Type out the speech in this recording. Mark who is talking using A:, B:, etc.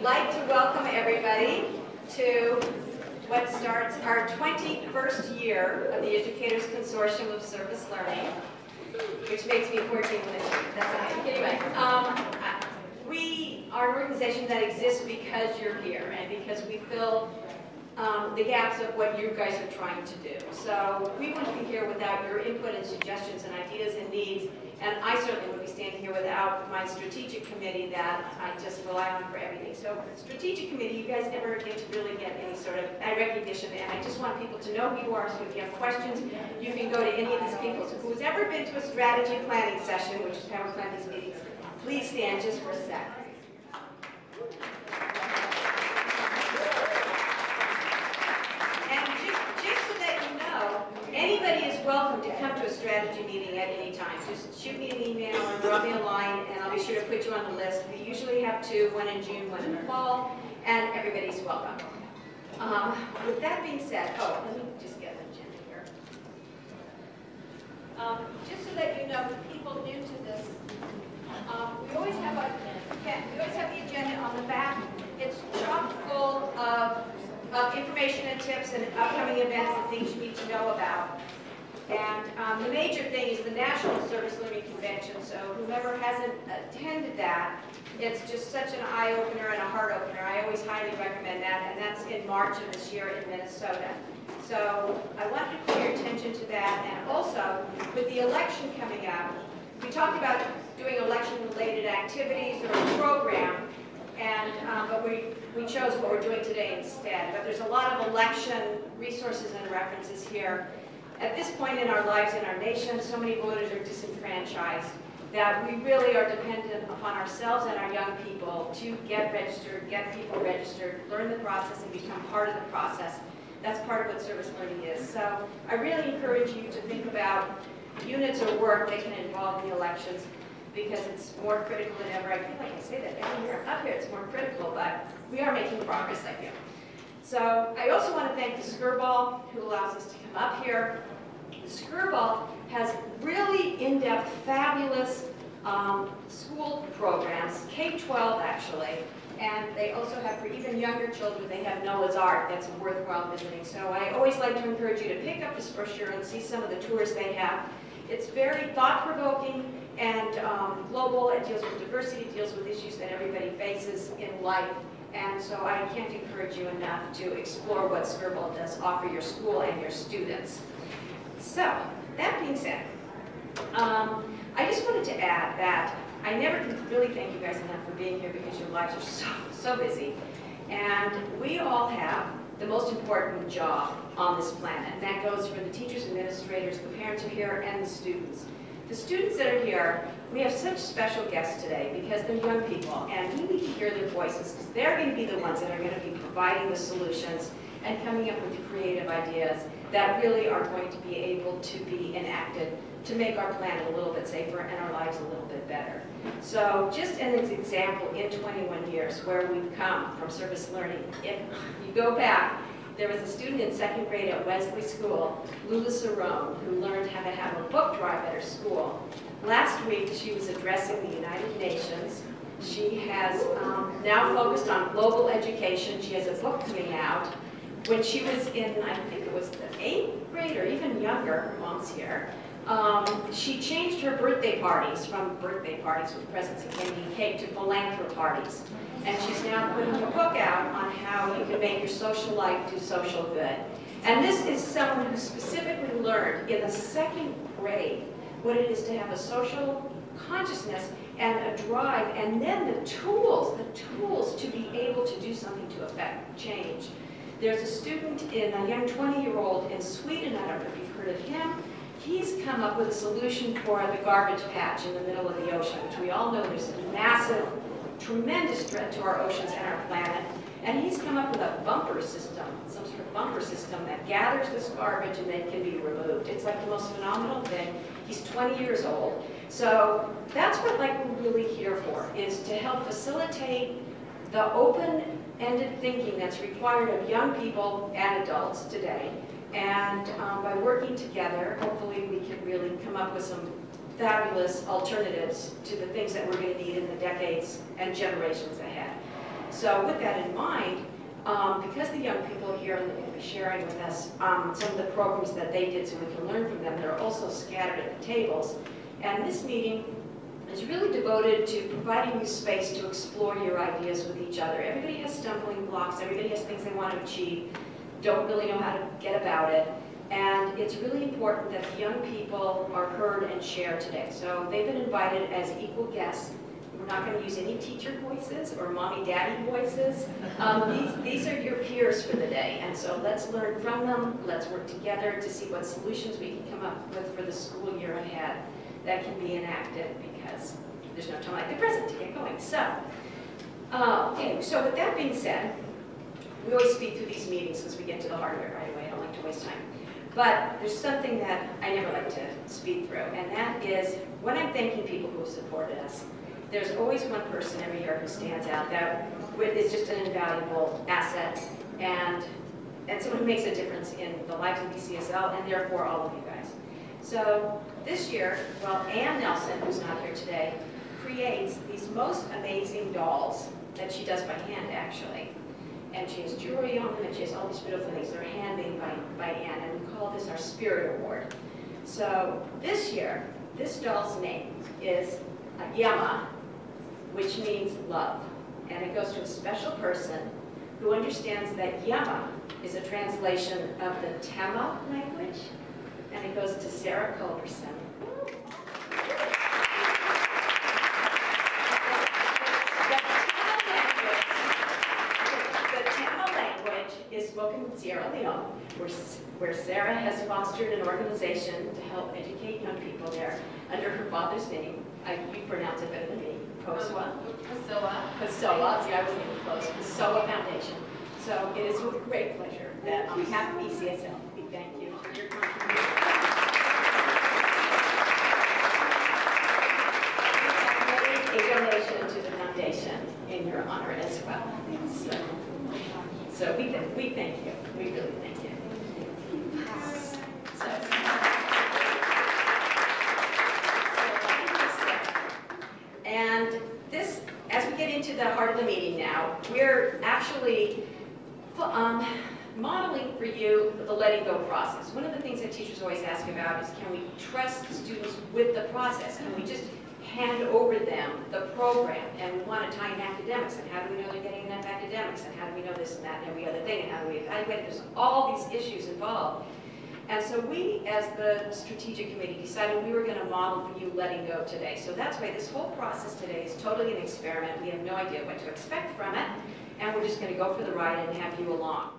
A: like to welcome everybody to what starts our 21st year of the Educators Consortium of Service Learning, which makes me 14 this year. That's okay. Anyway, we are an organization that exists because you're here and because we fill the gaps of what you guys are trying to do. So we wouldn't be here without your input and suggestions and ideas and needs, and I certainly wouldn't be standing here without my strategic committee that I just rely on for everything. So strategic committee, you guys never get to really get any sort of recognition, and I just want people to know who you are, so if you have questions, you can go to any of these people. So who's ever been to a strategy planning session, which is how we plan these meetings, please stand just for a sec. Anybody is welcome to come to a strategy meeting at any time. Just shoot me an email or drop me a line, and I'll be sure to put you on the list. We usually have two, one in June, one in the fall, and everybody's welcome. With that being said, let me just get an agenda here. Just so that you know, the people new to this, we always have the agenda on the back. It's chock full of information and tips and upcoming events and things you need to know about. And the major thing is the National Service Learning Convention, so whoever hasn't attended that, it's just such an eye-opener and a heart-opener. I always highly recommend that, and that's in March of this year in Minnesota. So I want to call your attention to that, and also with the election coming up, we talked about doing election-related activities or a program, and but we chose what we're doing today instead. But there's a lot of election resources and references here. At this point in our lives in our nation, so many voters are disenfranchised that we really are dependent upon ourselves and our young people to get registered, get people registered, learn the process, and become part of the process. That's part of what service learning is. So I really encourage you to think about units or work that can involve the elections, because it's more critical than ever. I feel like I say that every year. Up here it's more critical, but we are making progress, I feel. So I also want to thank the Skirball, who allows us to come up here. The Skirball has really in-depth, fabulous school programs, K-12 actually, and they also have, for even younger children, they have Noah's Ark that's worthwhile visiting. So I always like to encourage you to pick up this brochure and see some of the tours they have. It's very thought-provoking and global. It deals with diversity, it deals with issues that everybody faces in life. And so I can't encourage you enough to explore what Skirball does offer your school and your students. So, that being said, I just wanted to add that I never can really thank you guys enough for being here, because your lives are so busy. And we all have the most important job on this planet, and that goes for the teachers, administrators, the parents who are here, and the students. The students that are here, we have such special guests today because they're young people, and we need to hear their voices, because they're going to be the ones that are going to be providing the solutions and coming up with the creative ideas that really are going to be able to be enacted to make our planet a little bit safer and our lives a little bit better. So just an example, in 21 years where we've come from service learning, if you go back, there was a student in 2nd grade at Wesley School, Lula Cerrone, who learned how to have a book drive at her school. Last week, she was addressing the United Nations. She has now focused on global education. She has a book coming out. When she was in, I think it was the 8th grade or even younger, her mom's here, she changed her birthday parties from birthday parties with presents and candy and cake to philanthropy parties. And she's now putting a book out on how you can make your social life do social good. And this is someone who specifically learned in the 2nd grade what it is to have a social consciousness and a drive, and then the tools to be able to do something to affect change. There's a student, a young 20-year-old in Sweden, I don't know if you've heard of him. He's come up with a solution for the garbage patch in the middle of the ocean, which we all know there's a massive, tremendous threat to our oceans and our planet. And he's come up with a bumper system, some sort of bumper system that gathers this garbage and then can be removed. It's like the most phenomenal thing. He's 20 years old. So that's what we're really here for, is to help facilitate the open-ended thinking that's required of young people and adults today. And by working together, hopefully we can really come up with some fabulous alternatives to the things that we're going to need in the decades and generations ahead.
B: So with that in mind, because the young people here are going to be sharing with us some of the programs that they did so we can learn from them, they're also scattered at the tables. And this meeting is really devoted to providing you space to explore your ideas with each other. Everybody has stumbling blocks, everybody has things they want to achieve, don't really know how to get about it. And it's really important that the young people are heard and shared today. So they've been invited as equal guests. We're not going to use any teacher voices or mommy-daddy voices. These are your peers for the day, and so let's learn from them. Let's work together to see what solutions we can come up with for the school year ahead that can be enacted, because there's no time like the present to get going. So, okay, so with that being said, we always speed through these meetings because we get to the heart of it right away. I don't like to waste time. But there's something that I never like to speed through, and that is when I'm thanking people who have supported us. There's always one person every year who stands out that is just an invaluable asset and someone who makes a difference in the lives of ECSL and therefore all of you guys. So this year, well, Ann Nelson, who's not here today, creates these most amazing dolls that she does by hand, actually. And she has jewelry on them, and she has all these beautiful things that are handmade by Ann, and we call this our Spirit Award. So this year, this doll's name is Yama, which means love. And it goes to a special person who understands that Yama is a translation of the Tema language, and it goes to Sarah Culberson. The Tema language is spoken in Sierra Leone, where Sarah has fostered an organization to help educate young people there under her father's name. You pronounce it better than me. Kosoa. Kosoa. See, I was getting close. Kosoa Foundation. So it is with great pleasure that on behalf of ECSL, we thank you for your contribution. We have made a donation to the foundation in your honor as well. So we thank you. We really thank you. And this, as we get into the heart of the meeting now, we're actually modeling for you the letting go process. One of the things that teachers always ask about is, can we trust students with the process? Can we just hand over them the program? And we want to tie in academics, and how do we know they're getting enough academics? And how do we know this and that and every other thing? And how do we evaluate it? There's all these issues involved. And so we, as the strategic committee, decided we were going to model for you letting go today. So that's why this whole process today is totally an experiment. We have no idea what to expect from it, and we're just going to go for the ride and have you along.